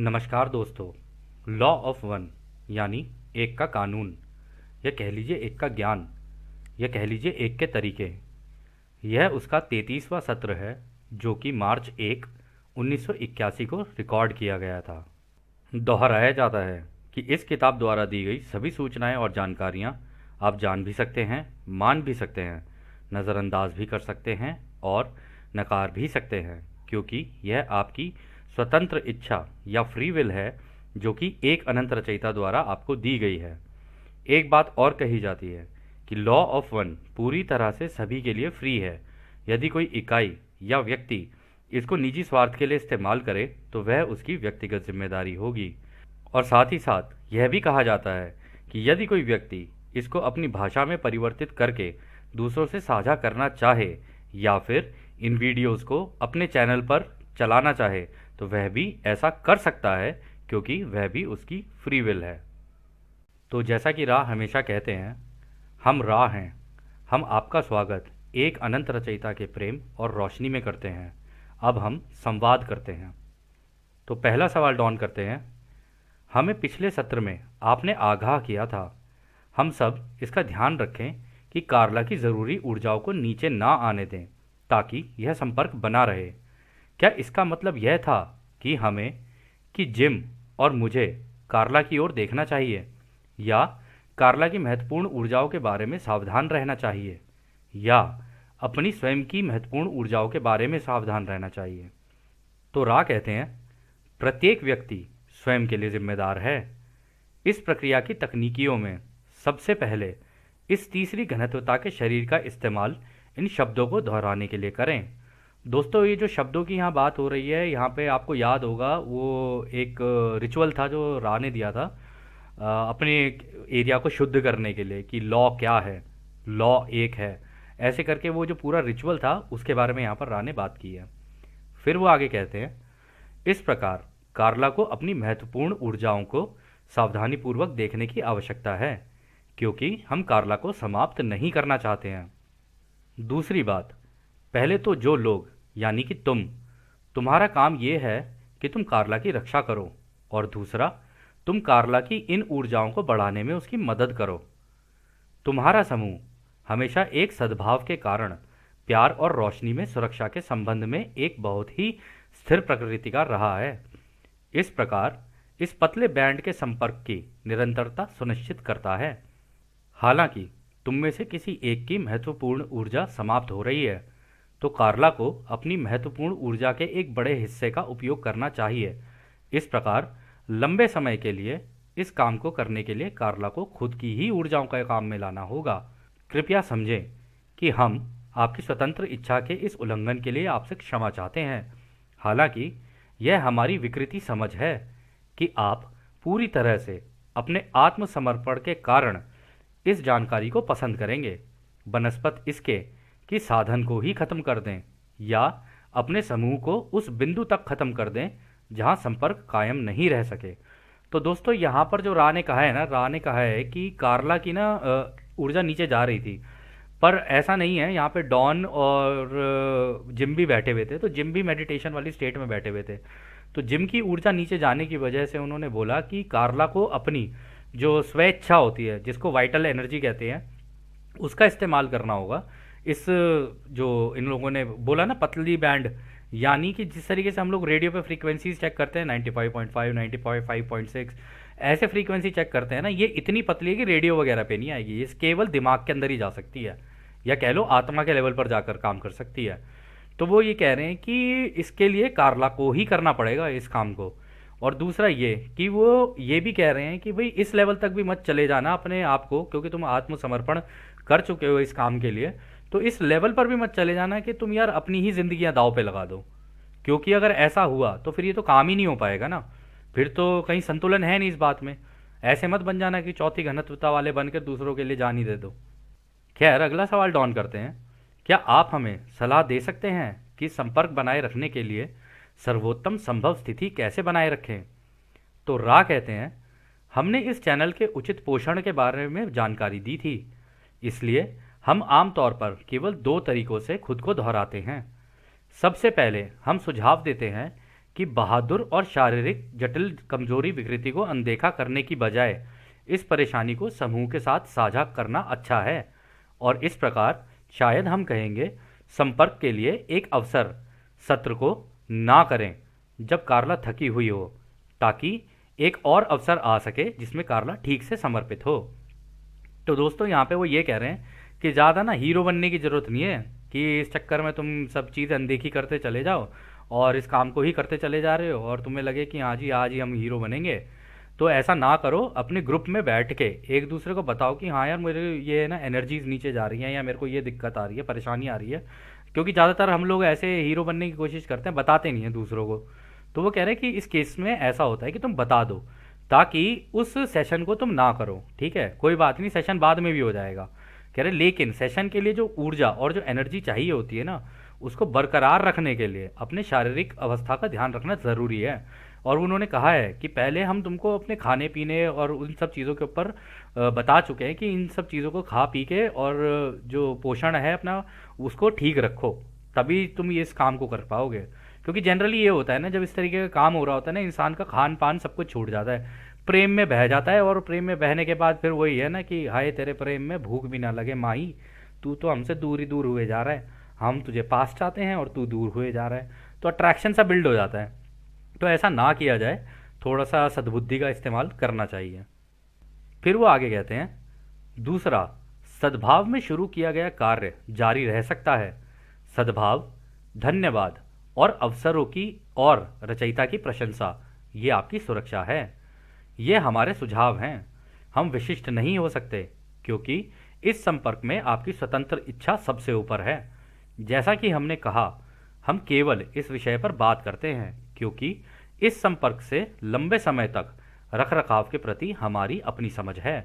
नमस्कार दोस्तों। Law of one यानी एक का कानून, या कह लीजिए एक का ज्ञान, या कह लीजिए एक के तरीके। यह उसका 33वां सत्र है जो कि मार्च 1981 को रिकॉर्ड किया गया था। दोहराया जाता है कि इस किताब द्वारा दी गई सभी सूचनाएं और जानकारियां आप जान भी सकते हैं, मान भी सकते हैं, नज़रअंदाज भी कर सकते हैं और नकार भी सकते हैं, क्योंकि यह आपकी स्वतंत्र इच्छा या फ्री विल है जो कि एक अनंत रचयिता द्वारा आपको दी गई है। एक बात और कही जाती है कि लॉ ऑफ वन पूरी तरह से सभी के लिए फ्री है। यदि कोई इकाई या व्यक्ति इसको निजी स्वार्थ के लिए इस्तेमाल करे तो वह उसकी व्यक्तिगत जिम्मेदारी होगी। और साथ ही साथ यह भी कहा जाता है कि यदि कोई व्यक्ति इसको अपनी भाषा में परिवर्तित करके दूसरों से साझा करना चाहे या फिर इन वीडियोस को अपने चैनल पर चलाना चाहे तो वह भी ऐसा कर सकता है, क्योंकि वह भी उसकी फ्री विल है। तो जैसा कि राह हमेशा कहते हैं, हम राह हैं। हम आपका स्वागत एक अनंत रचयिता के प्रेम और रोशनी में करते हैं। अब हम संवाद करते हैं। तो पहला सवाल डॉन करते हैं। हमें पिछले सत्र में आपने आगाह किया था, हम सब इसका ध्यान रखें कि कार्ला की ज़रूरी ऊर्जाओं को नीचे ना आने दें ताकि यह संपर्क बना रहे। क्या इसका मतलब यह था कि हमें कि जिम और मुझे कार्ला की ओर देखना चाहिए, या कार्ला की महत्वपूर्ण ऊर्जाओं के बारे में सावधान रहना चाहिए, या अपनी स्वयं की महत्वपूर्ण ऊर्जाओं के बारे में सावधान रहना चाहिए? तो रा कहते हैं, प्रत्येक व्यक्ति स्वयं के लिए जिम्मेदार है। इस प्रक्रिया की तकनीकियों में सबसे पहले इस तीसरी घनत्वता के शरीर का इस्तेमाल इन शब्दों को दोहराने के लिए करें। दोस्तों, ये जो शब्दों की यहाँ बात हो रही है, यहाँ पे आपको याद होगा वो एक रिचुअल था जो रा ने दिया था अपने एरिया को शुद्ध करने के लिए, कि लॉ क्या है, लॉ एक है। ऐसे करके वो जो पूरा रिचुअल था उसके बारे में यहाँ पर रा ने बात की है। फिर वो आगे कहते हैं, इस प्रकार कार्ला को अपनी महत्वपूर्ण ऊर्जाओं को सावधानीपूर्वक देखने की आवश्यकता है, क्योंकि हम कार्ला को समाप्त नहीं करना चाहते हैं। दूसरी बात, पहले तो जो लोग यानी कि तुम्हारा काम ये है कि तुम कार्ला की रक्षा करो, और दूसरा, तुम कार्ला की इन ऊर्जाओं को बढ़ाने में उसकी मदद करो। तुम्हारा समूह हमेशा एक सद्भाव के कारण प्यार और रोशनी में सुरक्षा के संबंध में एक बहुत ही स्थिर प्रकृति का रहा है। इस प्रकार इस पतले बैंड के संपर्क की निरंतरता सुनिश्चित करता है। हालांकि तुम में से किसी एक की महत्वपूर्ण ऊर्जा समाप्त हो रही है तो कार्ला को अपनी महत्वपूर्ण ऊर्जा के एक बड़े हिस्से का उपयोग करना चाहिए। इस प्रकार लंबे समय के लिए इस काम को करने के लिए कार्ला को खुद की ही ऊर्जाओं का काम में लाना होगा। कृपया समझें कि हम आपकी स्वतंत्र इच्छा के इस उल्लंघन के लिए आपसे क्षमा चाहते हैं। हालांकि यह हमारी विकृति समझ है कि आप पूरी तरह से अपने आत्मसमर्पण के कारण इस जानकारी को पसंद करेंगे, बनस्पत इसके कि साधन को ही खत्म कर दें या अपने समूह को उस बिंदु तक खत्म कर दें जहां संपर्क कायम नहीं रह सके। तो दोस्तों, यहाँ पर जो रा ने कहा है ना, रा ने कहा है कि कार्ला की ना ऊर्जा नीचे जा रही थी, पर ऐसा नहीं है। यहाँ पे डॉन और जिम भी बैठे हुए थे, तो जिम भी मेडिटेशन वाली स्टेट में बैठे हुए थे। तो जिम की ऊर्जा नीचे जाने की वजह से उन्होंने बोला कि कार्ला को अपनी जो स्वेच्छा होती है, जिसको वाइटल एनर्जी कहते हैं, उसका इस्तेमाल करना होगा। इस जो इन लोगों ने बोला ना पतली बैंड, यानी कि जिस तरीके से हम लोग रेडियो पे फ्रीक्वेंसीज चेक करते हैं 95.5, 95.6, ऐसे फ्रीक्वेंसी चेक करते हैं ना, ये इतनी पतली है कि रेडियो वगैरह पे नहीं आएगी। ये केवल दिमाग के अंदर ही जा सकती है, या कह लो आत्मा के लेवल पर जाकर काम कर सकती है। तो वो ये कह रहे हैं कि इसके लिए कार्ला को ही करना पड़ेगा इस काम को। और दूसरा ये कि वो ये भी कह रहे हैं कि भाई इस लेवल तक भी मत चले जाना अपने आप को, क्योंकि तुम आत्मसमर्पण कर चुके हो इस काम के लिए, तो इस लेवल पर भी मत चले जाना कि तुम यार अपनी ही जिंदगियां दांव पे लगा दो। क्योंकि अगर ऐसा हुआ तो फिर ये तो काम ही नहीं हो पाएगा ना, फिर तो कहीं संतुलन है नहीं इस बात में। ऐसे मत बन जाना कि चौथी घनत्वता वाले बनकर दूसरों के लिए जान ही दे दो। खैर, अगला सवाल डॉन करते हैं, क्या आप हमें सलाह दे सकते हैं कि संपर्क बनाए रखने के लिए सर्वोत्तम संभव स्थिति कैसे बनाए रखें? तो रा कहते हैं, हमने इस चैनल के उचित पोषण के बारे में जानकारी दी थी, इसलिए हम आमतौर पर केवल 2 तरीकों से खुद को दोहराते हैं। सबसे पहले हम सुझाव देते हैं कि बहादुर और शारीरिक जटिल कमजोरी विकृति को अनदेखा करने की बजाय इस परेशानी को समूह के साथ साझा करना अच्छा है। और इस प्रकार शायद हम कहेंगे संपर्क के लिए एक अवसर सत्र को ना करें जब कार्ला थकी हुई हो, ताकि एक और अवसर आ सके जिसमें कार्ला ठीक से समर्पित हो। तो दोस्तों यहाँ पे वो ये कह रहे हैं कि ज़्यादा ना हीरो बनने की ज़रूरत नहीं है कि इस चक्कर में तुम सब चीज़ अनदेखी करते चले जाओ और इस काम को ही करते चले जा रहे हो और तुम्हें लगे कि हाँ जी आज ही हम हीरो बनेंगे। तो ऐसा ना करो, अपने ग्रुप में बैठ के एक दूसरे को बताओ कि हाँ यार मेरे ये ना एनर्जीज नीचे जा रही हैं या मेरे को ये दिक्कत आ रही है, परेशानी आ रही है। क्योंकि ज़्यादातर हम लोग ऐसे हीरो बनने की कोशिश करते हैं, बताते नहीं हैं दूसरों को। तो वो कह रहे हैं कि इस केस में ऐसा होता है कि तुम बता दो ताकि उस सेशन को तुम ना करो। ठीक है, कोई बात नहीं, सेशन बाद में भी हो जाएगा। कह रहे लेकिन सेशन के लिए जो ऊर्जा और जो एनर्जी चाहिए होती है ना, उसको बरकरार रखने के लिए अपने शारीरिक अवस्था का ध्यान रखना ज़रूरी है। और उन्होंने कहा है कि पहले हम तुमको अपने खाने पीने और उन सब चीज़ों के ऊपर बता चुके हैं कि इन सब चीज़ों को खा पी के और जो पोषण है अपना उसको ठीक रखो, तभी तुम ये इस काम को कर पाओगे। क्योंकि जनरली ये होता है ना, जब इस तरीके का काम हो रहा होता है ना, इंसान का खान पान सब कुछ छूट जाता है, प्रेम में बह जाता है। और प्रेम में बहने के बाद फिर वही है ना कि हाय तेरे प्रेम में भूख भी ना लगे माही, तू तो हमसे दूर ही दूर हुए जा रहा है, हम तुझे पास चाहते हैं और तू दूर हुए जा रहा है। तो अट्रैक्शन सा बिल्ड हो जाता है। तो ऐसा ना किया जाए, थोड़ा सा सद्बुद्धि का इस्तेमाल करना चाहिए। फिर वो आगे कहते हैं, दूसरा, सद्भाव में शुरू किया गया कार्य जारी रह सकता है। सद्भाव, धन्यवाद और अवसरों की और रचयिता की प्रशंसा, ये आपकी सुरक्षा है। ये हमारे सुझाव हैं, हम विशिष्ट नहीं हो सकते क्योंकि इस संपर्क में आपकी स्वतंत्र इच्छा सबसे ऊपर है। जैसा कि हमने कहा, हम केवल इस विषय पर बात करते हैं क्योंकि इस संपर्क से लंबे समय तक रखरखाव के प्रति हमारी अपनी समझ है।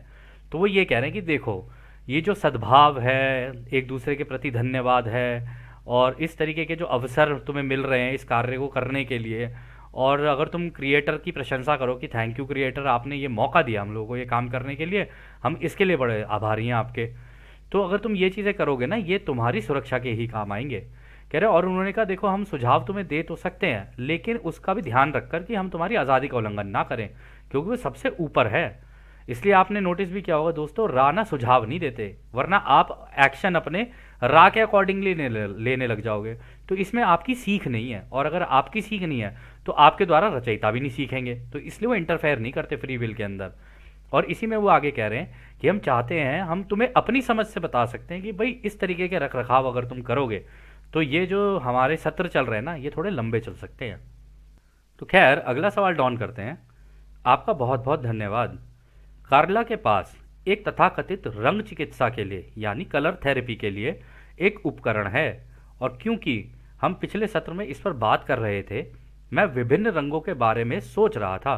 तो वो ये कह रहे हैं कि देखो, ये जो सद्भाव है, एक दूसरे के प्रति धन्यवाद है और इस तरीके के जो अवसर तुम्हें मिल रहे हैं इस कार्य को करने के लिए, और अगर तुम क्रिएटर की प्रशंसा करो कि थैंक यू क्रिएटर, आपने ये मौका दिया हम लोगों को ये काम करने के लिए, हम इसके लिए बड़े आभारी हैं आपके। तो अगर तुम ये चीज़ें करोगे ना, ये तुम्हारी सुरक्षा के ही काम आएंगे। कह रहे, और उन्होंने कहा देखो हम सुझाव तुम्हें दे तो सकते हैं लेकिन उसका भी ध्यान रखकर कि हम तुम्हारी आज़ादी का उल्लंघन ना करें, क्योंकि वो सबसे ऊपर है। इसलिए आपने नोटिस भी किया होगा दोस्तों, रा ना सुझाव नहीं देते, वरना आप एक्शन अपने रा के अकॉर्डिंगली लेने लग जाओगे। तो इसमें आपकी सीख नहीं है, और अगर आपकी सीख नहीं है तो आपके द्वारा रचयिता भी नहीं सीखेंगे। तो इसलिए वो इंटरफेयर नहीं करते फ्री विल के अंदर। और इसी में वो आगे कह रहे हैं कि हम चाहते हैं, हम तुम्हें अपनी समझ से बता सकते हैं कि भाई इस तरीके के रख रखाव अगर तुम करोगे तो ये जो हमारे सत्र चल रहे हैं ना, ये थोड़े लंबे चल सकते हैं। तो खैर अगला सवाल डॉन करते हैं। आपका बहुत बहुत धन्यवाद। कार्ला के पास एक तथाकथित रंग चिकित्सा के लिए यानी कलर थेरेपी के लिए एक उपकरण है, और क्योंकि हम पिछले सत्र में इस पर बात कर रहे थे, मैं विभिन्न रंगों के बारे में सोच रहा था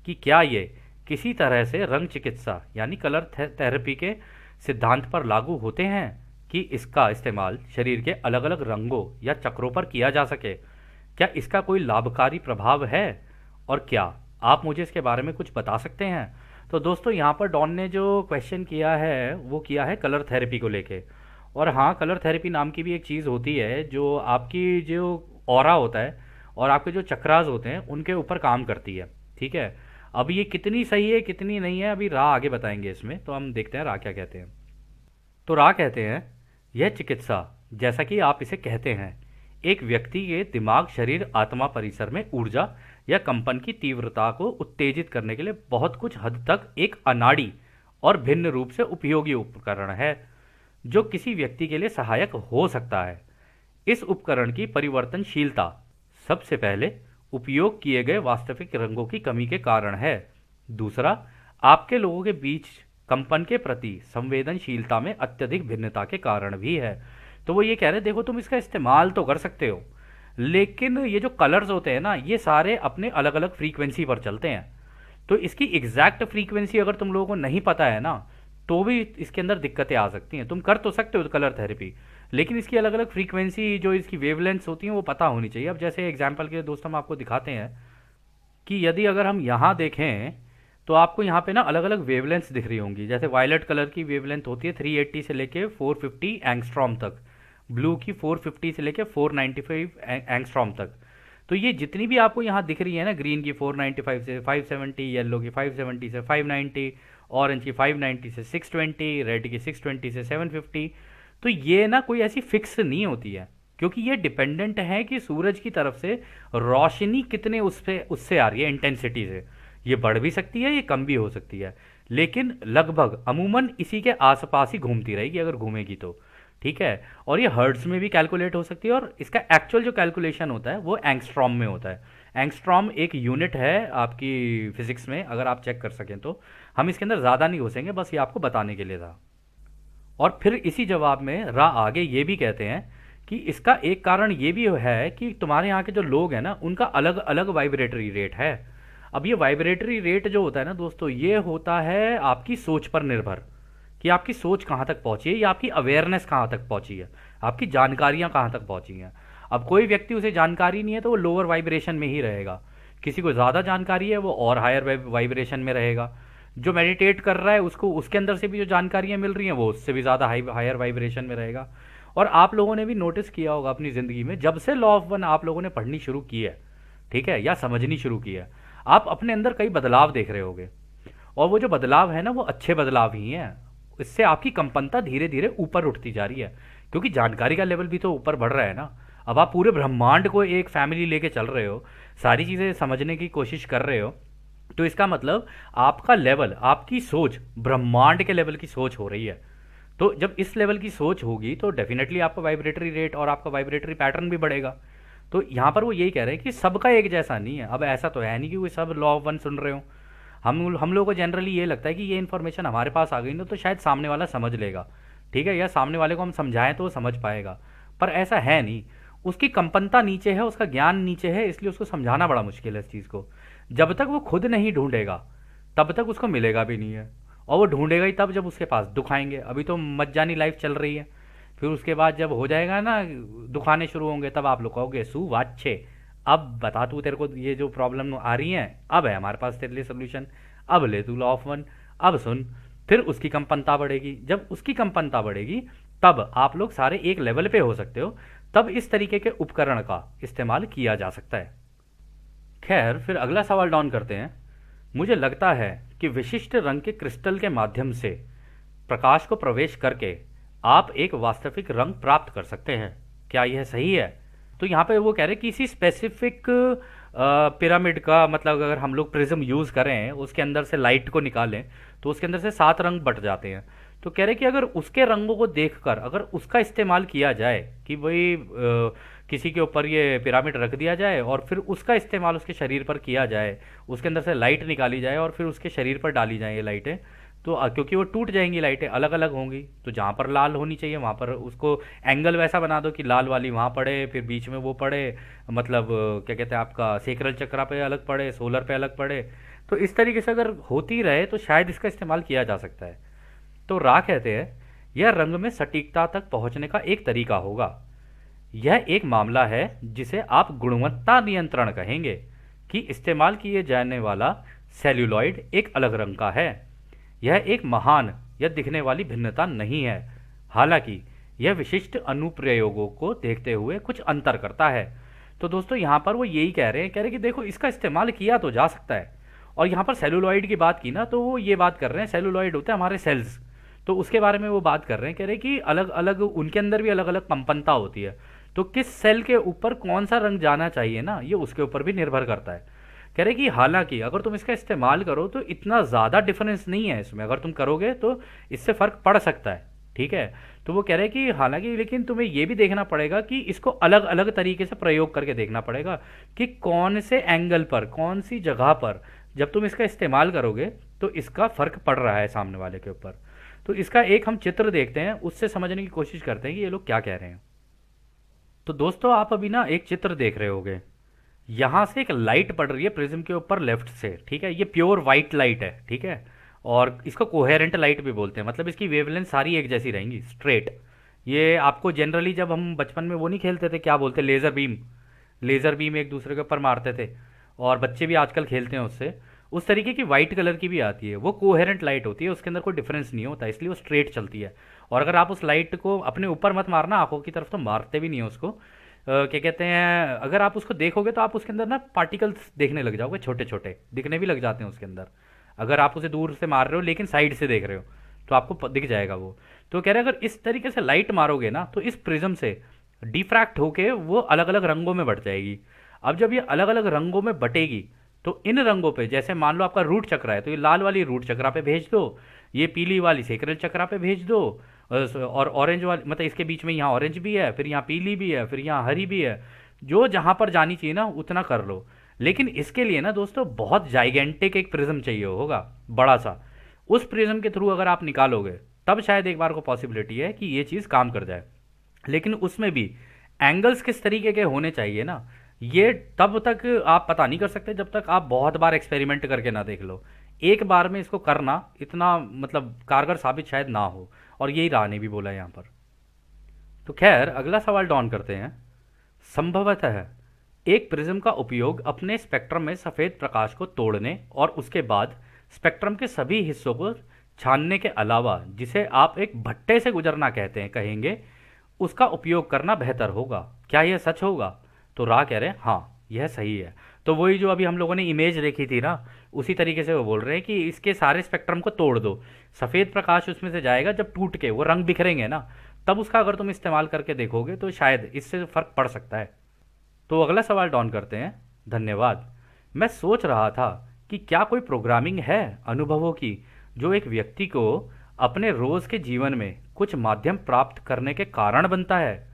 कि क्या ये किसी तरह से रंग चिकित्सा यानी कलर थेरेपी के सिद्धांत पर लागू होते हैं कि इसका इस्तेमाल शरीर के अलग अलग रंगों या चक्रों पर किया जा सके। क्या इसका कोई लाभकारी प्रभाव है, और क्या आप मुझे इसके बारे में कुछ बता सकते हैं? तो दोस्तों यहाँ पर डॉन ने जो क्वेश्चन किया है वो किया है कलर थेरेपी को लेके। और हाँ, कलर थेरेपी नाम की भी एक चीज़ होती है जो आपकी जो ऑरा होता है और आपके जो चक्रास होते हैं उनके ऊपर काम करती है। ठीक है, अब ये कितनी सही है कितनी नहीं है अभी रा आगे बताएंगे इसमें, तो हम देखते हैं रा क्या कहते हैं। तो रा कहते हैं, यह चिकित्सा जैसा कि आप इसे कहते हैं एक व्यक्ति के दिमाग शरीर आत्मा परिसर में ऊर्जा या कंपन की तीव्रता को उत्तेजित करने के लिए बहुत कुछ हद तक एक अनाड़ी और भिन्न रूप से उपयोगी उपकरण है जो किसी व्यक्ति के लिए सहायक हो सकता है। इस उपकरण की परिवर्तनशीलता सबसे पहले उपयोग किए गए वास्तविक रंगों की कमी के कारण है। दूसरा, आपके लोगों के बीच कंपन के प्रति संवेदनशीलता में अत्यधिक भिन्नता के कारण भी है। तो वो ये कह रहे हैं, देखो तुम इसका इस्तेमाल तो कर सकते हो लेकिन ये जो कलर्स होते हैं ना, ये सारे अपने अलग अलग फ्रीक्वेंसी पर चलते हैं। तो इसकी एग्जैक्ट फ्रीक्वेंसी अगर तुम लोगों को नहीं पता है ना, तो भी इसके अंदर दिक्कतें आ सकती हैं। तुम कर तो सकते हो कलर थेरेपी, लेकिन इसकी अलग अलग फ्रीक्वेंसी जो इसकी वेवलेंथ्स होती हैं वो पता होनी चाहिए। अब जैसे एग्जांपल के लिए दोस्तों हम आपको दिखाते हैं कि यदि अगर हम यहाँ देखें तो आपको यहाँ पे ना अलग अलग वेवलेंथ्स दिख रही होंगी। जैसे वायलेट कलर की वेवलेंथ होती है 380 से लेके 450 एंगस्ट्रॉम तक, ब्लू की 450 से लेके 495 एंगस्ट्रॉम तक। तो तो ये जितनी भी आपको यहाँ दिख रही है ना, ग्रीन की 495 से 570, येलो की 570 से 590, ऑरेंज की 590 से 620, रेड की 620 से 750, तो ये ना कोई ऐसी फिक्स नहीं होती है, क्योंकि ये डिपेंडेंट है कि सूरज की तरफ से रोशनी कितने उससे आ रही है, इंटेंसिटी से। ये बढ़ भी सकती है, ये कम भी हो सकती है, लेकिन लगभग अमूमन इसी के आसपास ही घूमती रहेगी अगर घूमेगी तो। ठीक है। और ये हर्ट्ज में भी कैलकुलेट हो सकती है, और इसका एक्चुअल जो कैलकुलेशन होता है वो एंगस्ट्रॉम में होता है। एंगस्ट्रॉम एक यूनिट है आपकी फिजिक्स में, अगर आप चेक कर सकें तो। हम इसके अंदर ज़्यादा नहीं घुसेंगे, बस ये आपको बताने के लिए था। और फिर इसी जवाब में रा आगे ये भी कहते हैं कि इसका एक कारण ये भी है कि तुम्हारे यहाँ के जो लोग हैं ना, उनका अलग अलग वाइब्रेटरी रेट है। अब ये वाइब्रेटरी रेट जो होता है ना दोस्तों, ये होता है आपकी सोच पर निर्भर, कि आपकी सोच कहाँ तक पहुँची है, या आपकी अवेयरनेस कहाँ तक पहुँची है, आपकी जानकारियाँ कहाँ तक पहुँची हैं। अब कोई व्यक्ति, उसे जानकारी नहीं है तो वो लोअर वाइब्रेशन में ही रहेगा। किसी को ज़्यादा जानकारी है वो और हायर वाइब्रेशन में रहेगा। जो मेडिटेट कर रहा है उसको उसके अंदर से भी जो जानकारियाँ मिल रही हैं वो उससे भी ज़्यादा हायर वाइब्रेशन में रहेगा। और आप लोगों ने भी नोटिस किया होगा अपनी ज़िंदगी में, जब से लॉ ऑफ वन आप लोगों ने पढ़नी शुरू की है, ठीक है, या समझनी शुरू की है, आप अपने अंदर कई बदलाव देख रहे होगे। और वो जो बदलाव है ना, वो अच्छे बदलाव ही हैं। इससे आपकी कंपनता धीरे धीरे ऊपर उठती जा रही है, क्योंकि जानकारी का लेवल भी तो ऊपर बढ़ रहा है ना। अब आप पूरे ब्रह्मांड को एक फैमिली लेके चल रहे हो, सारी चीज़ें समझने की कोशिश कर रहे हो, तो इसका मतलब आपका लेवल, आपकी सोच ब्रह्मांड के लेवल की सोच हो रही है। तो जब इस लेवल की सोच होगी तो डेफिनेटली आपका वाइब्रेटरी रेट और आपका वाइब्रेटरी पैटर्न भी बढ़ेगा। तो यहाँ पर वो यही कह रहे हैं कि सबका एक जैसा नहीं है। अब ऐसा तो है नहीं कि वो सब लॉ ऑफ वन सुन रहे हो। हम लोगों को जनरली ये लगता है कि ये इन्फॉर्मेशन हमारे पास आ गई ना तो शायद सामने वाला समझ लेगा, ठीक है, या सामने वाले को हम समझाएं तो वो समझ पाएगा। पर ऐसा है नहीं। उसकी कंपनता नीचे है, उसका ज्ञान नीचे है, इसलिए उसको समझाना बड़ा मुश्किल है इस चीज़ को। जब तक वो खुद नहीं ढूंढेगा तब तक उसको मिलेगा भी नहीं है। और वो ढूंढेगा ही तब जब उसके पास दुख आएंगे। अभी तो मज्जानी लाइफ चल रही है, फिर उसके बाद जब हो जाएगा ना, दुखाने शुरू होंगे, तब आप लोग कहोगे सु वाच्छे, अब बता तू, तेरे को ये जो प्रॉब्लम आ रही है अब है हमारे पास तेरे लिए सोल्यूशन, अब ले तू लॉ ऑफ वन, अब सुन। फिर उसकी कंपनता बढ़ेगी। जब उसकी कंपनता बढ़ेगी तब आप लोग सारे एक लेवल पे हो सकते हो, तब इस तरीके के उपकरण का इस्तेमाल किया जा सकता है। खैर, फिर अगला सवाल डाउन करते हैं। मुझे लगता है कि विशिष्ट रंग के क्रिस्टल के माध्यम से प्रकाश को प्रवेश करके आप एक वास्तविक रंग प्राप्त कर सकते हैं। क्या यह सही है? तो यहाँ पे वो कह रहे हैं कि किसी स्पेसिफिक पिरामिड का, मतलब अगर हम लोग प्रिज्म यूज़ करें, उसके अंदर से लाइट को निकालें तो उसके अंदर से 7 रंग बट जाते हैं। तो कह रहे कि अगर उसके रंगों को देखकर अगर उसका इस्तेमाल किया जाए कि भाई किसी के ऊपर ये पिरामिड रख दिया जाए और फिर उसका इस्तेमाल उसके शरीर पर किया जाए, उसके अंदर से लाइट निकाली जाए और फिर उसके शरीर पर डाली जाए ये लाइटें, तो क्योंकि वो टूट जाएंगी, लाइटें अलग अलग होंगी, तो जहाँ पर लाल होनी चाहिए वहाँ पर उसको एंगल वैसा बना दो कि लाल वाली वहाँ पड़े, फिर बीच में वो पड़े, मतलब क्या कहते हैं आपका सेक्रल चक्रा पे अलग पड़े, सोलर पे अलग पड़े। तो इस तरीके से अगर होती रहे तो शायद इसका इस्तेमाल किया जा सकता है। तो रा कहते हैं यह रंग में सटीकता तक पहुंचने का एक तरीका होगा। यह एक मामला है जिसे आप गुणवत्ता नियंत्रण कहेंगे, कि इस्तेमाल किए जाने वाला सेल्यूलॉइड एक अलग रंग का है। यह एक महान या दिखने वाली भिन्नता नहीं है, हालांकि यह विशिष्ट अनुप्रयोगों को देखते हुए कुछ अंतर करता है। तो दोस्तों यहाँ पर वो यही कह रहे हैं कि देखो इसका इस्तेमाल किया तो जा सकता है। और यहाँ पर सेलुलॉइड की बात की ना, तो वो ये बात कर रहे हैं, सेलुलॉइड होते हैं हमारे सेल्स, तो उसके बारे में वो बात कर रहे हैं, कह रहे हैं कि अलग अलग उनके अंदर भी अलग अलग कंपनता होती है। तो किस सेल के ऊपर कौन सा रंग जाना चाहिए ना, ये उसके ऊपर भी निर्भर करता है। कह रहे कि हालांकि अगर तुम इसका इस्तेमाल करो तो इतना ज़्यादा डिफरेंस नहीं है इसमें, अगर तुम करोगे तो इससे फ़र्क पड़ सकता है, ठीक है। तो वो कह रहे हैं कि हालांकि लेकिन तुम्हें ये भी देखना पड़ेगा कि इसको अलग अलग तरीके से प्रयोग करके देखना पड़ेगा कि कौन से एंगल पर, कौन सी जगह पर जब तुम इसका इस्तेमाल करोगे तो इसका फ़र्क पड़ रहा है सामने वाले के ऊपर। तो इसका एक हम चित्र देखते हैं, उससे समझने की कोशिश करते हैं कि ये लोग क्या कह रहे हैं। तो दोस्तों आप अभी ना एक चित्र देख रहे होगे, यहाँ से एक लाइट पड़ रही है प्रिज्म के ऊपर लेफ्ट से, ठीक है। ये प्योर वाइट लाइट है, ठीक है, और इसको कोहेरेंट लाइट भी बोलते हैं, मतलब इसकी वेवलेंथ सारी एक जैसी रहेंगी, स्ट्रेट। ये आपको जनरली जब हम बचपन में वो नहीं खेलते थे, क्या बोलते, लेज़र बीम, लेज़र बीम एक दूसरे के ऊपर मारते थे, और बच्चे भी आजकल खेलते हैं उससे। उस तरीके की वाइट कलर की भी आती है, वो कोहेरेंट लाइट होती है, उसके अंदर कोई डिफरेंस नहीं होता, इसलिए वो स्ट्रेट चलती है। और अगर आप उस लाइट को अपने ऊपर मत मारना आंखों की तरफ, तो मारते भी नहीं है उसको, क्या कहते हैं, अगर आप उसको देखोगे तो आप उसके अंदर ना पार्टिकल्स देखने लग जाओगे, छोटे छोटे दिखने भी लग जाते हैं उसके अंदर। अगर आप उसे दूर से मार रहे हो लेकिन साइड से देख रहे हो तो आपको दिख जाएगा वो। तो कह रहे हैं अगर इस तरीके से लाइट मारोगे ना तो इस प्रिज्म से डिफ्रैक्ट होके वो अलग अलग रंगों में बट जाएगी। अब जब ये अलग अलग रंगों में बटेगी तो इन रंगों पे, जैसे मान लो आपका रूट चक्रा है तो ये लाल वाली रूट चक्रा पे भेज दो, ये पीली वाली सेक्रल चक्रा पे भेज दो, और ऑरेंज वाली मतलब इसके बीच में यहाँ ऑरेंज भी है, फिर यहाँ पीली भी है, फिर यहाँ हरी भी है। जो जहाँ पर जानी चाहिए ना उतना कर लो। लेकिन इसके लिए ना दोस्तों बहुत जाइगेंटिक एक प्रिज्म चाहिए होगा, बड़ा सा। उस प्रिज्म के थ्रू अगर आप निकालोगे तब शायद एक बार को पॉसिबिलिटी है कि ये चीज़ काम कर जाए। लेकिन उसमें भी एंगल्स किस तरीके के होने चाहिए ना, ये तब तक आप पता नहीं कर सकते जब तक आप बहुत बार एक्सपेरिमेंट करके ना देख लो। एक बार में इसको करना इतना मतलब कारगर साबित शायद ना हो, और यही राह ने भी बोला यहाँ पर। तो खैर अगला सवाल डॉन करते हैं। संभवतः एक प्रिज्म का उपयोग अपने स्पेक्ट्रम में सफ़ेद प्रकाश को तोड़ने और उसके बाद स्पेक्ट्रम के सभी हिस्सों को छानने के अलावा, जिसे आप एक भट्टे से गुजरना कहते हैं कहेंगे, उसका उपयोग करना बेहतर होगा। क्या यह सच होगा? तो रा कह रहे हैं हाँ यह सही है। तो वही जो अभी हम लोगों ने इमेज देखी थी ना, उसी तरीके से वो बोल रहे हैं कि इसके सारे स्पेक्ट्रम को तोड़ दो, सफ़ेद प्रकाश उसमें से जाएगा, जब टूट के वो रंग बिखरेंगे ना तब उसका अगर तुम इस्तेमाल करके देखोगे तो शायद इससे फ़र्क पड़ सकता है। तो अगला सवाल डॉन करते हैं। धन्यवाद। मैं सोच रहा था कि क्या कोई प्रोग्रामिंग है अनुभवों की जो एक व्यक्ति को अपने रोज़ के जीवन में कुछ माध्यम प्राप्त करने के कारण बनता है।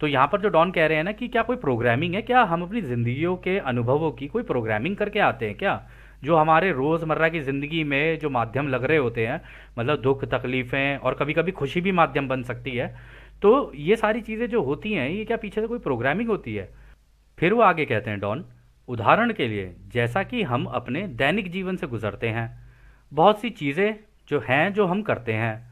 तो यहाँ पर जो डॉन कह रहे हैं ना कि क्या कोई प्रोग्रामिंग है, क्या हम अपनी ज़िंदगियों के अनुभवों की कोई प्रोग्रामिंग करके आते हैं क्या, जो हमारे रोज़मर्रा की ज़िंदगी में जो माध्यम लग रहे होते हैं, मतलब दुख तकलीफ़ें और कभी कभी खुशी भी माध्यम बन सकती है। तो ये सारी चीज़ें जो होती हैं ये क्या पीछे से कोई प्रोग्रामिंग होती है? फिर वो आगे कहते हैं डॉन, उदाहरण के लिए जैसा कि हम अपने दैनिक जीवन से गुजरते हैं, बहुत सी चीज़ें जो हैं जो हम करते हैं,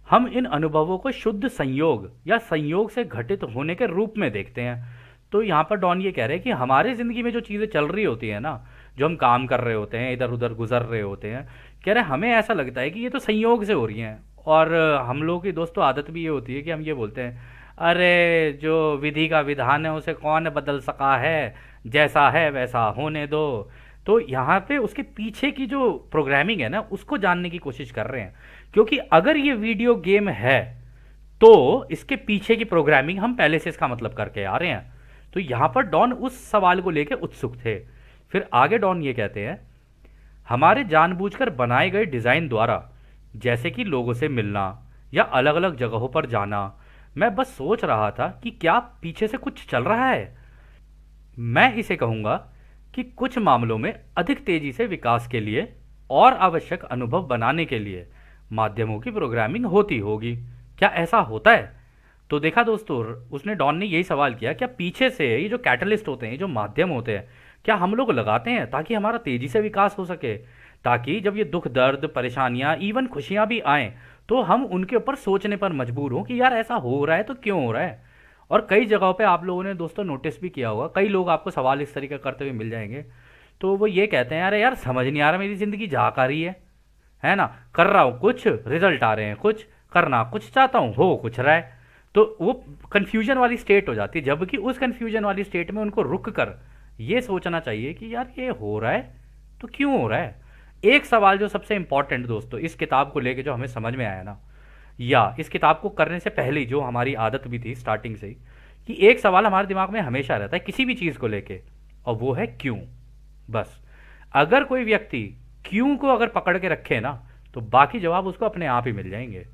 हम इन अनुभवों को शुद्ध संयोग या संयोग से घटित होने के रूप में देखते हैं। तो यहाँ पर डॉन ये कह रहे हैं कि हमारे ज़िंदगी में जो चीज़ें चल रही होती हैं ना, जो हम काम कर रहे होते हैं, इधर उधर गुजर रहे होते हैं, कह रहे हैं हमें ऐसा लगता है कि ये तो संयोग से हो रही हैं। और हम लोगों की दोस्तों आदत भी ये होती है कि हम ये बोलते हैं, अरे जो विधि का विधान है उसे कौन बदल सका है, जैसा है वैसा होने दो। तो यहाँ पे उसके पीछे की जो प्रोग्रामिंग है ना उसको जानने की कोशिश कर रहे हैं, क्योंकि अगर ये वीडियो गेम है तो इसके पीछे की प्रोग्रामिंग हम पहले से इसका मतलब करके आ रहे हैं। तो यहाँ पर डॉन उस सवाल को लेकर उत्सुक थे। फिर आगे डॉन ये कहते हैं, हमारे जानबूझकर बनाए गए डिज़ाइन द्वारा, जैसे कि लोगों से मिलना या अलग अलग जगहों पर जाना, मैं बस सोच रहा था कि क्या पीछे से कुछ चल रहा है। मैं इसे कहूँगा कि कुछ मामलों में अधिक तेजी से विकास के लिए और आवश्यक अनुभव बनाने के लिए माध्यमों की प्रोग्रामिंग होती होगी। क्या ऐसा होता है? तो देखा दोस्तों, उसने डॉन ने यही सवाल किया, क्या पीछे से ये जो कैटलिस्ट होते हैं, ये जो माध्यम होते हैं, क्या हम लोग लगाते हैं ताकि हमारा तेजी से विकास हो सके, ताकि जब ये दुख दर्द परेशानियां इवन खुशियां भी आएँ तो हम उनके ऊपर सोचने पर मजबूर हों कि यार ऐसा हो रहा है तो क्यों हो रहा है। और कई जगहों पे आप लोगों ने दोस्तों नोटिस भी किया होगा, कई लोग आपको सवाल इस तरीके करते हुए मिल जाएंगे। तो वो ये कहते हैं, अरे यार समझ नहीं आ रहा, मेरी ज़िंदगी जा आ रही है ना, कर रहा हूँ कुछ, रिजल्ट आ रहे हैं कुछ, करना कुछ चाहता हूँ हो कुछ रहा है। तो वो कन्फ्यूजन वाली स्टेट हो जाती है, जबकि उस कन्फ्यूजन वाली स्टेट में उनको रुक कर ये सोचना चाहिए कि यार ये हो रहा है तो क्यों हो रहा है। एक सवाल जो सबसे इंपॉर्टेंट दोस्तों इस किताब को लेके जो हमें समझ में आया ना, या इस किताब को करने से पहले जो हमारी आदत भी थी स्टार्टिंग से ही, कि एक सवाल हमारे दिमाग में हमेशा रहता है किसी भी चीज़ को लेके, और वो है क्यों। बस अगर कोई व्यक्ति क्यों को अगर पकड़ के रखे ना तो बाकी जवाब उसको अपने आप ही मिल जाएंगे।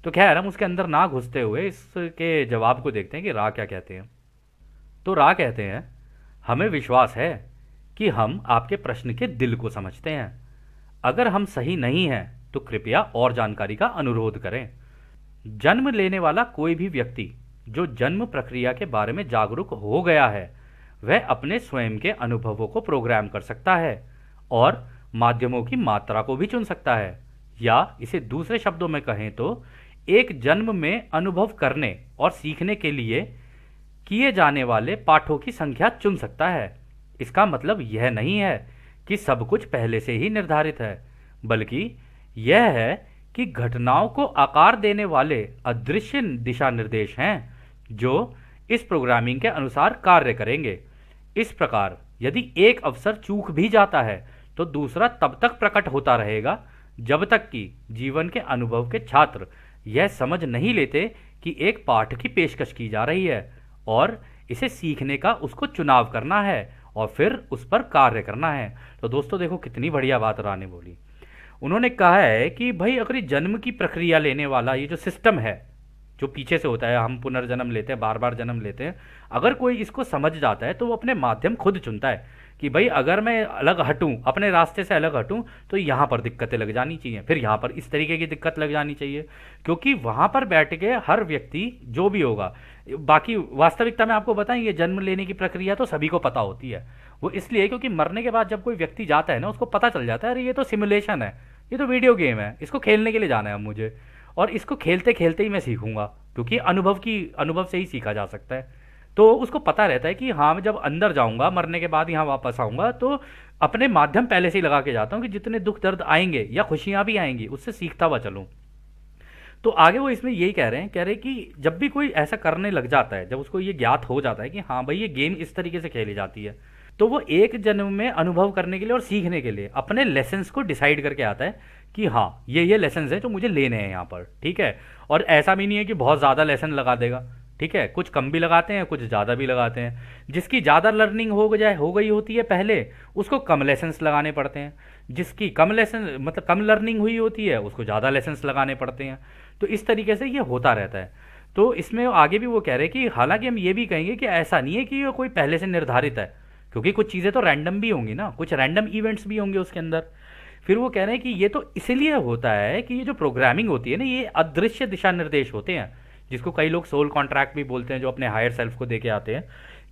तो खैर हम उसके अंदर ना घुसते हुए इसके जवाब को देखते हैं कि रा क्या कहते हैं। तो रा कहते हैं, हमें विश्वास है कि हम आपके प्रश्न के दिल को समझते हैं। अगर हम सही नहीं हैं तो कृपया और जानकारी का अनुरोध करें। जन्म लेने वाला कोई भी व्यक्ति जो जन्म प्रक्रिया के बारे में जागरूक हो गया है वह अपने स्वयं के अनुभवों को प्रोग्राम कर सकता है और माध्यमों की मात्रा को भी चुन सकता है, या इसे दूसरे शब्दों में कहें तो एक जन्म में अनुभव करने और सीखने के लिए किए जाने वाले पाठों की संख्या चुन सकता है। इसका मतलब यह नहीं है कि सब कुछ पहले से ही निर्धारित है, बल्कि यह है कि घटनाओं को आकार देने वाले अदृश्य दिशा निर्देश हैं जो इस प्रोग्रामिंग के अनुसार कार्य करेंगे। इस प्रकार यदि एक अवसर चूक भी जाता है तो दूसरा तब तक प्रकट होता रहेगा जब तक कि जीवन के अनुभव के छात्र यह समझ नहीं लेते कि एक पाठ की पेशकश की जा रही है और इसे सीखने का उसको चुनाव करना है और फिर उस पर कार्य करना है। तो दोस्तों देखो कितनी बढ़िया बात रा ने बोली। उन्होंने कहा है कि भाई अगर ये जन्म की प्रक्रिया लेने वाला ये जो सिस्टम है जो पीछे से होता है, हम पुनर्जन्म लेते हैं, बार बार जन्म लेते हैं, अगर कोई इसको समझ जाता है तो वो अपने माध्यम खुद चुनता है कि भाई अगर मैं अलग हटूं, अपने रास्ते से अलग हटूं, तो यहाँ पर दिक्कतें लग जानी चाहिए, फिर यहाँ पर इस तरीके की दिक्कत लग जानी चाहिए, क्योंकि वहाँ पर बैठ के हर व्यक्ति जो भी होगा, बाकी वास्तविकता में आपको बताएं ये जन्म लेने की प्रक्रिया तो सभी को पता होती है। वो इसलिए क्योंकि मरने के बाद जब कोई व्यक्ति जाता है ना, उसको पता चल जाता है अरे ये तो सिमुलेशन है, ये तो वीडियो गेम है, इसको खेलने के लिए जाना है अब मुझे, और इसको खेलते खेलते ही मैं सीखूंगा, क्योंकि अनुभव से ही सीखा जा सकता है। तो उसको पता रहता है कि हाँ मैं जब अंदर जाऊंगा, मरने के बाद यहाँ वापस आऊंगा, तो अपने माध्यम पहले से ही लगा के जाता हूँ कि जितने दुख दर्द आएंगे या खुशियां भी आएंगी उससे सीखता हुआ चलूँ। तो आगे वो इसमें यही कह रहे हैं कि जब भी कोई ऐसा करने लग जाता है, जब उसको ये ज्ञात हो जाता है कि हाँ भाई ये गेम इस तरीके से खेली जाती है, तो वो एक जन्म में अनुभव करने के लिए और सीखने के लिए अपने लेसन्स को डिसाइड करके आता है कि हाँ ये लेसन्स हैं जो मुझे लेने हैं यहाँ पर, ठीक है। और ऐसा भी नहीं है कि बहुत ज़्यादा लेसन लगा देगा, ठीक है, कुछ कम भी लगाते हैं, कुछ ज़्यादा भी लगाते हैं। जिसकी ज़्यादा लर्निंग हो गई होती है पहले, उसको कम लेसन्स लगाने पड़ते हैं। जिसकी कम लेसन मतलब कम लर्निंग हुई होती है उसको ज़्यादा लेसन्स लगाने पड़ते हैं। तो इस तरीके से ये होता रहता है। तो इसमें आगे भी वो कह रहे हैं कि हालांकि हम ये भी कहेंगे कि ऐसा नहीं है कि ये कोई पहले से निर्धारित है, क्योंकि कुछ चीज़ें तो रैंडम भी होंगी ना, कुछ रैंडम इवेंट्स भी होंगे उसके अंदर। फिर वो कह रहे हैं कि ये तो इसलिए होता है कि ये जो प्रोग्रामिंग होती है ना, ये अदृश्य दिशा निर्देश होते हैं, जिसको कई लोग सोल कॉन्ट्रैक्ट भी बोलते हैं, जो अपने हायर सेल्फ को दे के आते हैं।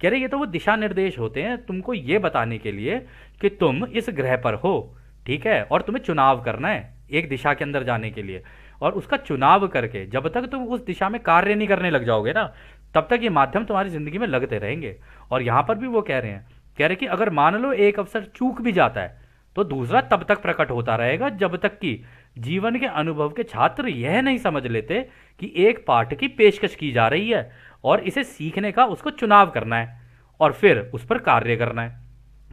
कह रहे ये तो वो दिशा निर्देश होते हैं तुमको ये बताने के लिए कि तुम इस ग्रह पर हो, ठीक है, और तुम्हें चुनाव करना है एक दिशा के अंदर जाने के लिए, और उसका चुनाव करके जब तक तुम उस दिशा में कार्य नहीं करने लग जाओगे ना, तब तक ये माध्यम तुम्हारी जिंदगी में लगते रहेंगे। और यहाँ पर भी वो कह रहे कि अगर मान लो एक अवसर चूक भी जाता है तो दूसरा तब तक प्रकट होता रहेगा जब तक कि जीवन के अनुभव के छात्र यह नहीं समझ लेते कि एक पाठ की पेशकश की जा रही है और इसे सीखने का उसको चुनाव करना है और फिर उस पर कार्य करना है।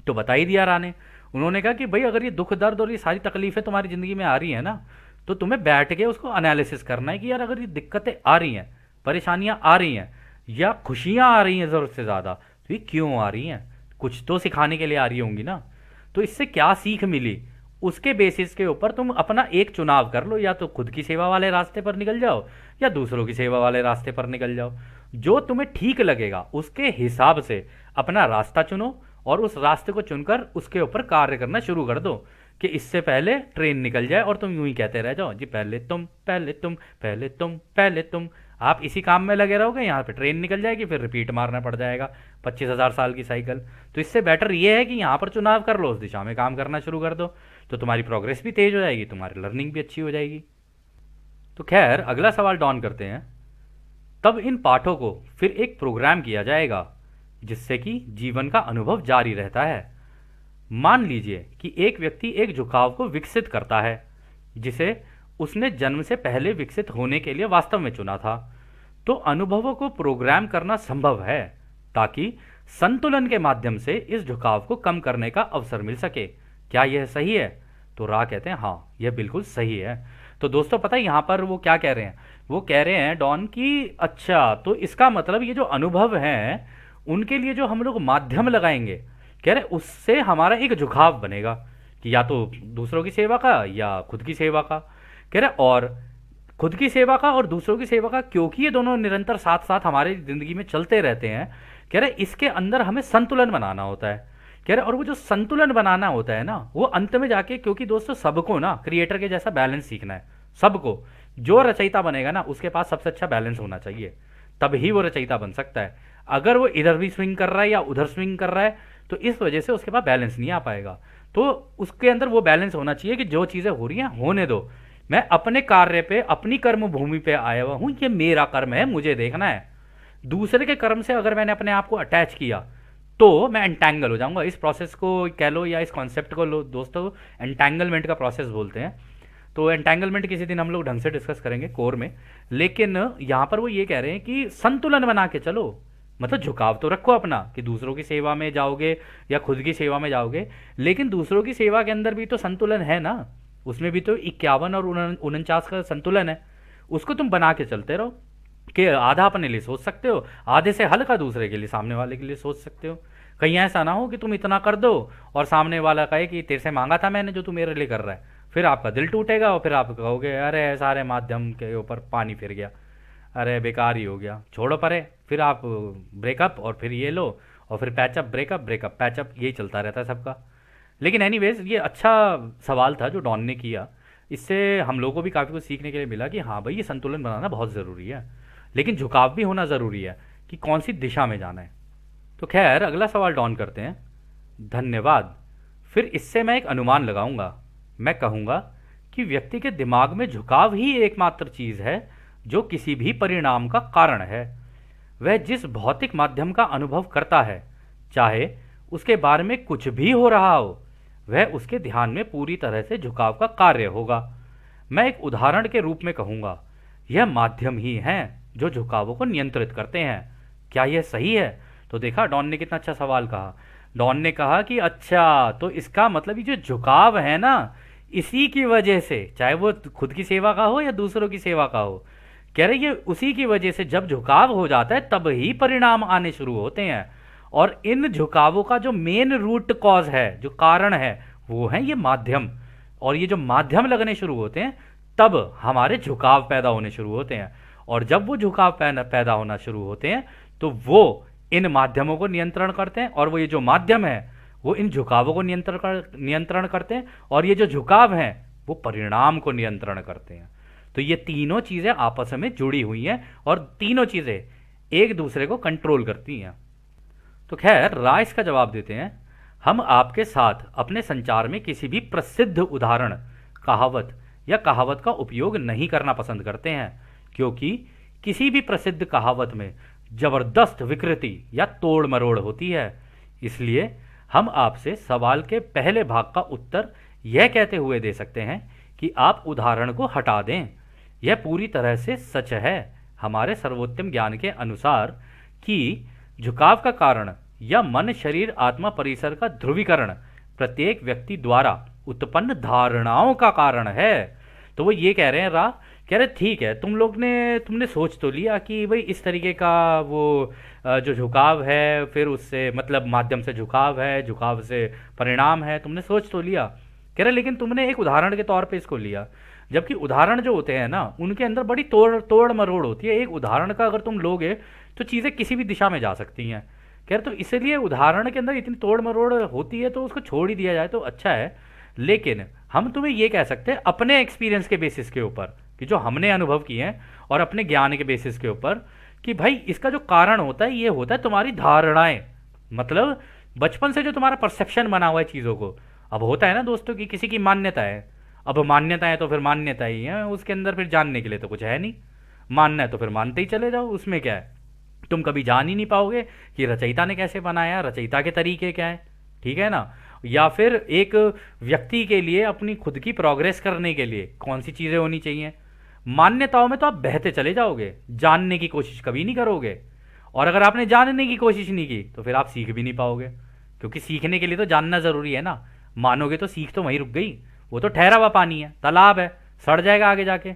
तो बता ही दिया राने। उन्होंने कहा कि भाई अगर ये दुख दर्द और ये सारी तकलीफें तुम्हारी ज़िंदगी में आ रही हैं ना, तो तुम्हें बैठ के उसको एनालिसिस करना है कि यार अगर ये दिक्कतें आ रही हैं, परेशानियां आ रही हैं या खुशियां आ रही हैं ज़रूरत से ज़्यादा, तो ये क्यों आ रही हैं? कुछ तो सिखाने के लिए आ रही होंगी ना। तो इससे क्या सीख मिली, उसके बेसिस के ऊपर तुम अपना एक चुनाव कर लो, या तो खुद की सेवा वाले रास्ते पर निकल जाओ या दूसरों की सेवा वाले रास्ते पर निकल जाओ। जो तुम्हें ठीक लगेगा उसके हिसाब से अपना रास्ता चुनो और उस रास्ते को चुनकर उसके ऊपर कार्य करना शुरू कर दो कि इससे पहले ट्रेन निकल जाए और तुम यूं ही कहते रह जाओ जी पहले तुम पहले तुम पहले तुम पहले तुम। आप इसी काम में लगे रहोगे, यहाँ पे ट्रेन निकल जाएगी, फिर रिपीट मारना पड़ जाएगा 25,000 साल की साइकिल। तो इससे बेटर ये है कि यहाँ पर चुनाव कर लो, उस दिशा में काम करना शुरू कर दो, तो तुम्हारी प्रोग्रेस भी तेज हो जाएगी, तुम्हारी लर्निंग भी अच्छी हो जाएगी। तो खैर अगला सवाल डॉन करते हैं। तब इन पाठों को फिर एक प्रोग्राम किया जाएगा जिससे कि जीवन का अनुभव जारी रहता है। मान लीजिए कि एक व्यक्ति एक झुकाव को विकसित करता है जिसे उसने जन्म से पहले विकसित होने के लिए वास्तव में चुना था, तो अनुभवों को प्रोग्राम करना संभव है ताकि संतुलन के माध्यम से इस झुकाव को कम करने का अवसर मिल सके। क्या यह सही है? तो रा कहते हैं हाँ यह बिल्कुल सही है। तो दोस्तों पता है यहाँ पर वो क्या कह रहे हैं? वो कह रहे हैं डॉन की अच्छा तो इसका मतलब ये जो अनुभव हैं उनके लिए जो हम लोग माध्यम लगाएंगे, कह रहे उससे हमारा एक झुकाव बनेगा कि या तो दूसरों की सेवा का या खुद की सेवा का। कह रहे और खुद की सेवा का और दूसरों की सेवा का, क्योंकि ये दोनों निरंतर साथ साथ हमारी जिंदगी में चलते रहते हैं, कह रहे इसके अंदर हमें संतुलन बनाना होता है। कह रहे और वो जो संतुलन बनाना होता है ना, वो अंत में जाके, क्योंकि दोस्तों सबको ना क्रिएटर के जैसा बैलेंस सीखना है। सबको, जो रचयिता बनेगा ना उसके पास सबसे अच्छा बैलेंस होना चाहिए, तब ही वो रचयिता बन सकता है। अगर वो इधर भी स्विंग कर रहा है या उधर स्विंग कर रहा है तो इस वजह से उसके पास बैलेंस नहीं आ पाएगा। तो उसके अंदर वो बैलेंस होना चाहिए कि जो चीज़ें हो रही हैं होने दो, मैं अपने कार्य पे अपनी कर्म भूमि पे आया हुआ हूं, ये मेरा कर्म है, मुझे देखना है। दूसरे के कर्म से अगर मैंने अपने आप को अटैच किया तो मैं एंटैंगल हो जाऊंगा। इस प्रोसेस को कह लो या इस कॉन्सेप्ट को लो दोस्तों, एंटैंगलमेंट का प्रोसेस बोलते हैं। तो एंटैंगलमेंट किसी दिन हम लोग ढंग से डिस्कस करेंगे कोर में, लेकिन यहाँ पर वो ये कह रहे हैं कि संतुलन बना के चलो, मतलब झुकाव तो रखो अपना कि दूसरों की सेवा में जाओगे या खुद की सेवा में जाओगे, लेकिन दूसरों की सेवा के अंदर भी तो संतुलन है ना। उसमें भी तो 51 और 49 का संतुलन है। उसको तुम बना के चलते रहो कि आधा अपने लिए सोच सकते हो, आधे से हल्का दूसरे के लिए, सामने वाले के लिए सोच सकते हो। कहीं ऐसा ना हो कि तुम इतना कर दो और सामने वाला कहे कि तेरे से मांगा था मैंने जो तू मेरे लिए कर रहा है, फिर आपका दिल टूटेगा और फिर आप कहोगे अरे सारे माध्यम के ऊपर पानी फिर गया, अरे बेकार ही हो गया, छोड़ो परे। फिर आप ब्रेकअप और फिर ये लो, और फिर पैचअप ब्रेकअप ब्रेकअप पैचअप, यही चलता रहता है सबका। लेकिन एनीवेज ये अच्छा सवाल था जो डॉन ने किया। इससे हम लोगों को भी काफ़ी कुछ सीखने के लिए मिला कि हाँ भाई ये संतुलन बनाना बहुत ज़रूरी है, लेकिन झुकाव भी होना ज़रूरी है कि कौन सी दिशा में जाना है। तो खैर अगला सवाल डॉन करते हैं। धन्यवाद। फिर इससे मैं एक अनुमान लगाऊंगा। मैं कहूंगा कि व्यक्ति के दिमाग में झुकाव ही एकमात्र चीज़ है जो किसी भी परिणाम का कारण है। वह जिस भौतिक माध्यम का अनुभव करता है, चाहे उसके बारे में कुछ भी हो रहा हो, वह उसके ध्यान में पूरी तरह से झुकाव का कार्य होगा। मैं एक उदाहरण के रूप में कहूँगा, यह माध्यम ही हैं जो झुकावों को नियंत्रित करते हैं। क्या यह सही है? तो देखा डॉन ने कितना अच्छा सवाल कहा। डॉन ने कहा कि अच्छा तो इसका मतलब ये जो झुकाव है ना, इसी की वजह से, चाहे वो खुद की सेवा का हो या दूसरों की सेवा का हो, कह रहे ये उसी की वजह से जब झुकाव हो जाता है तब ही परिणाम आने शुरू होते हैं। और इन झुकावों का जो मेन रूट कॉज है, जो कारण है, वो है ये माध्यम। और ये जो माध्यम लगने शुरू होते हैं तब हमारे झुकाव पैदा होने शुरू होते हैं। और जब वो झुकाव पैदा होना शुरू होते हैं तो वो इन माध्यमों को नियंत्रण करते हैं, और वो ये जो माध्यम है वो इन झुकावों को नियंत्रण करते हैं, और ये जो झुकाव हैं वो परिणाम को नियंत्रण करते हैं। तो ये तीनों चीज़ें आपस में जुड़ी हुई हैं और तीनों चीज़ें एक दूसरे को कंट्रोल करती हैं। तो खैर रा इसका जवाब देते हैं। हम आपके साथ अपने संचार में किसी भी प्रसिद्ध उदाहरण, कहावत या कहावत का उपयोग नहीं करना पसंद करते हैं, क्योंकि किसी भी प्रसिद्ध कहावत में जबरदस्त विकृति या तोड़ मरोड़ होती है। इसलिए हम आपसे सवाल के पहले भाग का उत्तर यह कहते हुए दे सकते हैं कि आप उदाहरण को हटा दें। यह पूरी तरह से सच है हमारे सर्वोत्तम ज्ञान के अनुसार कि झुकाव का कारण या मन शरीर आत्मा परिसर का ध्रुवीकरण प्रत्येक व्यक्ति द्वारा उत्पन्न धारणाओं का कारण है। तो वो ये कह रहे हैं कह रहे ठीक है, तुमने सोच तो लिया कि भाई इस तरीके का वो जो झुकाव है, फिर उससे मतलब माध्यम से झुकाव है, झुकाव से परिणाम है, तुमने सोच तो लिया। कह रहे लेकिन तुमने एक उदाहरण के तौर पे इसको लिया, जबकि उदाहरण जो होते हैं ना उनके अंदर बड़ी तोड़ मरोड़ होती है। एक उदाहरण का अगर तुम लोगे तो चीज़ें किसी भी दिशा में जा सकती हैं। कह रहे तो इसलिए उदाहरण के अंदर इतनी तोड़ मरोड़ होती है तो उसको छोड़ ही दिया जाए तो अच्छा है। लेकिन हम तुम्हें ये कह सकते हैं अपने एक्सपीरियंस के बेसिस के ऊपर, कि जो हमने अनुभव किए हैं, और अपने ज्ञान के बेसिस के ऊपर, कि भाई इसका जो कारण होता है ये होता है तुम्हारी धारणाएं। मतलब बचपन से जो तुम्हारा परसेप्शन बना हुआ है चीज़ों को। अब होता है ना दोस्तों कि किसी की मान्यता है, अब मान्यता है तो फिर मान्यता ही है, उसके अंदर फिर जानने के लिए तो कुछ है नहीं। मानना है तो फिर मानते ही चले जाओ, उसमें क्या है। तुम कभी जान ही नहीं पाओगे कि रचयिता ने कैसे बनाया, रचयिता के तरीके क्या है, ठीक है ना। या फिर एक व्यक्ति के लिए अपनी खुद की प्रोग्रेस करने के लिए कौन सी चीज़ें होनी चाहिए। मान्यताओं में तो आप बहते चले जाओगे, जानने की कोशिश कभी नहीं करोगे। और अगर आपने जानने की कोशिश नहीं की तो फिर आप सीख भी नहीं पाओगे, क्योंकि सीखने के लिए तो जानना ज़रूरी है ना। मानोगे तो सीख तो वहीं रुक गई, वो तो ठहरा हुआ पानी है, तालाब है, सड़ जाएगा आगे जाके।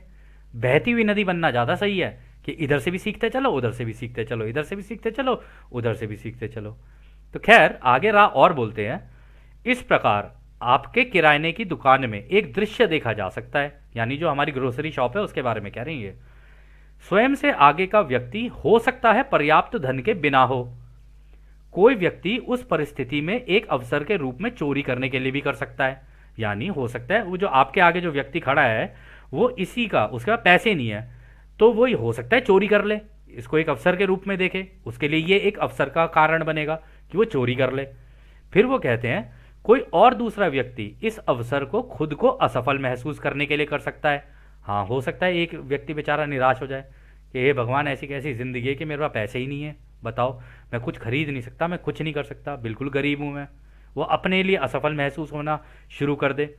बहती हुई नदी बनना ज़्यादा सही है कि इधर से भी सीखते चलो, उधर से भी सीखते चलो, इधर से भी सीखते चलो, उधर से भी सीखते चलो। तो खैर आगे राह और बोलते हैं। इस प्रकार आपके किराने की दुकान में एक दृश्य देखा जा सकता है, यानी जो हमारी ग्रोसरी शॉप है उसके बारे में कह रही है। स्वयं से आगे का व्यक्ति हो सकता है पर्याप्त धन के बिना हो। कोई व्यक्ति उस परिस्थिति में एक अवसर के रूप में चोरी करने के लिए भी कर सकता है, यानी हो सकता है वो जो आपके आगे जो व्यक्ति खड़ा है वो इसी का, उसके पास पैसे नहीं है तो वो हो सकता है चोरी कर ले, इसको एक अवसर के रूप में देखे, उसके लिए ये एक अवसर का कारण बनेगा कि वो चोरी कर ले। फिर वो कहते हैं कोई और दूसरा व्यक्ति इस अवसर को खुद को असफल महसूस करने के लिए कर सकता है। हाँ हो सकता है एक व्यक्ति बेचारा निराश हो जाए कि हे भगवान ऐसी कैसी ज़िंदगी है कि मेरे पास पैसे ही नहीं है, बताओ मैं कुछ खरीद नहीं सकता, मैं कुछ नहीं कर सकता, बिल्कुल गरीब हूँ मैं। वो अपने लिए असफल महसूस होना शुरू कर दे।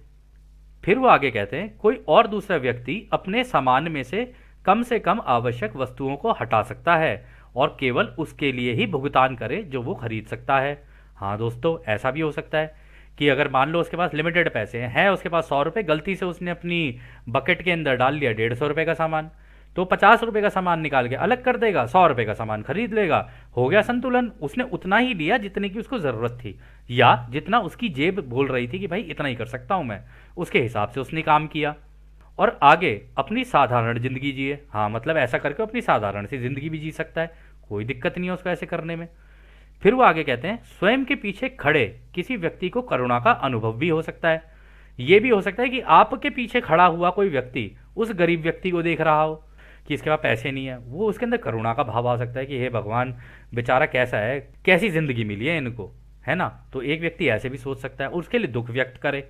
फिर वो आगे कहते हैं कोई और दूसरा व्यक्ति अपने सामान में से कम आवश्यक वस्तुओं को हटा सकता है और केवल उसके लिए ही भुगतान करे जो वो खरीद सकता है। हाँ दोस्तों, ऐसा भी हो सकता है कि अगर मान लो उसके पास लिमिटेड पैसे हैं, उसके पास 100 रुपये, गलती से उसने अपनी बकेट के अंदर डाल लिया 150 रुपये का सामान, तो 50 रुपये का सामान निकाल के अलग कर देगा, 100 रुपये का सामान खरीद लेगा। हो गया संतुलन, उसने उतना ही लिया जितने की उसको ज़रूरत थी, या जितना उसकी जेब बोल रही थी कि भाई इतना ही कर सकता हूँ मैं, उसके हिसाब से उसने काम किया। और आगे अपनी साधारण जिंदगी जिए। हाँ मतलब ऐसा करके अपनी साधारण सी जिंदगी भी जी सकता है, कोई दिक्कत नहीं है उसको ऐसे करने में। फिर वो आगे कहते हैं स्वयं के पीछे खड़े किसी व्यक्ति को करुणा का अनुभव भी हो सकता है। ये भी हो सकता है कि आपके पीछे खड़ा हुआ कोई व्यक्ति उस गरीब व्यक्ति को देख रहा हो कि इसके पास पैसे नहीं है, वो उसके अंदर करुणा का भाव आ सकता है कि हे भगवान, बेचारा कैसा है, कैसी जिंदगी मिली है इनको, है ना। तो एक व्यक्ति ऐसे भी सोच सकता है, उसके लिए दुख व्यक्त करे।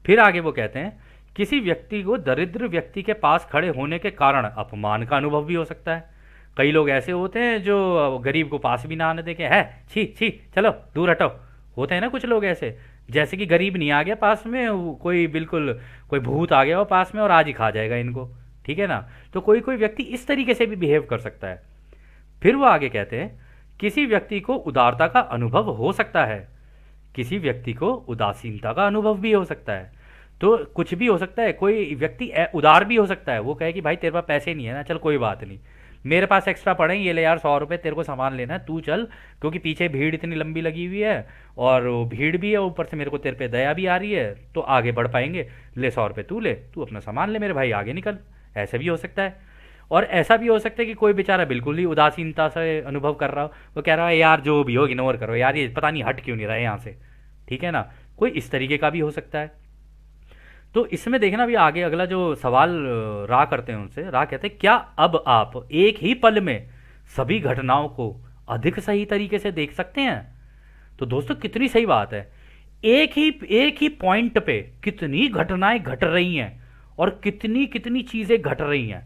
फिर आगे वो कहते हैं किसी व्यक्ति को दरिद्र व्यक्ति के पास खड़े होने के कारण अपमान का अनुभव भी हो सकता है। कई लोग ऐसे होते हैं जो गरीब को पास भी ना आने देके है, छी छी चलो दूर हटो, होते हैं ना कुछ लोग ऐसे, जैसे कि गरीब नहीं आ गया पास में, कोई बिल्कुल कोई भूत आ गया हो पास में और आज ही खा जाएगा इनको, ठीक है ना। तो कोई कोई व्यक्ति इस तरीके से भी बिहेव कर सकता है। फिर वो आगे कहते हैं किसी व्यक्ति को उदारता का अनुभव हो सकता है, किसी व्यक्ति को उदासीनता का अनुभव भी हो सकता है। तो कुछ भी हो सकता है, कोई व्यक्ति उदार भी हो सकता है, वो कहे कि भाई तेरे पास पैसे नहीं है ना, चल कोई बात नहीं, मेरे पास एक्स्ट्रा पड़े हैं, ये ले यार 100 रुपये, तेरे को सामान लेना है तू चल, क्योंकि पीछे भीड़ इतनी लंबी लगी हुई है और वो भीड़ भी है, ऊपर से मेरे को तेरे पे दया भी आ रही है, तो आगे बढ़ पाएंगे, ले 100 रुपये तू ले, तू अपना सामान ले मेरे भाई, आगे निकल। ऐसे भी हो सकता है। और ऐसा भी हो सकता है कि कोई बेचारा बिल्कुल ही उदासीनता से अनुभव कर रहा हो, वो कह रहा है यार जो भी हो इग्नोर करो यार, ये पता नहीं हट क्यों नहीं रहा है यहाँ से, ठीक है ना। कोई इस तरीके का भी हो सकता है। तो इसमें देखना भी आगे अगला जो सवाल रा करते हैं उनसे, रा कहते हैं क्या अब आप एक ही पल में सभी घटनाओं को अधिक सही तरीके से देख सकते हैं। तो दोस्तों कितनी सही बात है, एक ही पॉइंट पे कितनी घटनाएं घट रही हैं और कितनी कितनी चीजें घट रही हैं,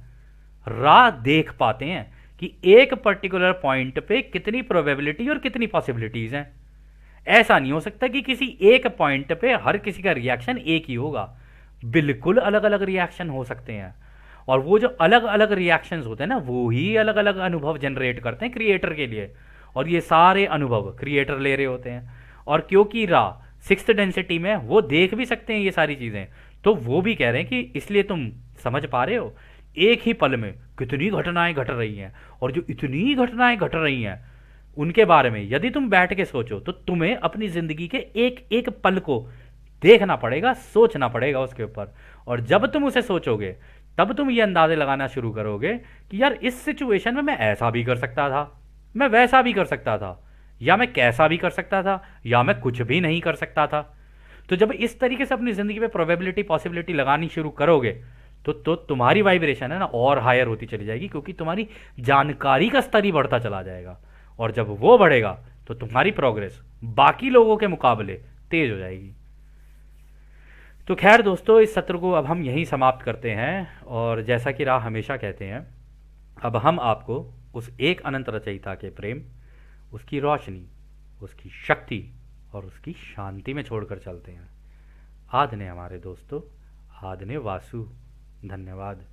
रा देख पाते हैं कि एक पर्टिकुलर पॉइंट पे कितनी प्रोबेबिलिटी और कितनी पॉसिबिलिटीज हैं। ऐसा नहीं हो सकता कि किसी एक पॉइंट पे हर किसी का रिएक्शन एक ही होगा, बिल्कुल अलग अलग रिएक्शन हो सकते हैं। और वो जो अलग अलग रिएक्शंस होते हैं ना, वो ही अलग अलग अनुभव जनरेट करते हैं क्रिएटर के लिए, और ये सारे अनुभव क्रिएटर ले रहे होते हैं। और क्योंकि रा सिक्स्थ डेंसिटी में वो देख भी सकते हैं ये सारी चीज़ें, तो वो भी कह रहे हैं कि इसलिए तुम समझ पा रहे हो एक ही पल में कितनी घटनाएं घट रही हैं, और जो इतनी घटनाएं घट रही हैं उनके बारे में यदि तुम बैठ के सोचो तो तुम्हें अपनी जिंदगी के एक एक पल को देखना पड़ेगा, सोचना पड़ेगा उसके ऊपर। और जब तुम उसे सोचोगे तब तुम ये अंदाजे लगाना शुरू करोगे कि यार इस सिचुएशन में मैं ऐसा भी कर सकता था, मैं वैसा भी कर सकता था, या मैं कैसा भी कर सकता था, या मैं कुछ भी नहीं कर सकता था। तो जब इस तरीके से अपनी जिंदगी में प्रोबेबिलिटी पॉसिबिलिटी लगानी शुरू करोगे तो तुम्हारी वाइब्रेशन है ना और हायर होती चली जाएगी, क्योंकि तुम्हारी जानकारी का स्तर ही बढ़ता चला जाएगा। और जब वो बढ़ेगा तो तुम्हारी प्रोग्रेस बाकी लोगों के मुकाबले तेज हो जाएगी। तो खैर दोस्तों, इस सत्र को अब हम यहीं समाप्त करते हैं। और जैसा कि राह हमेशा कहते हैं, अब हम आपको उस एक अनंत रचयिता के प्रेम, उसकी रोशनी, उसकी शक्ति और उसकी शांति में छोड़कर चलते हैं। आदने हमारे दोस्तों, आदने वासु। धन्यवाद।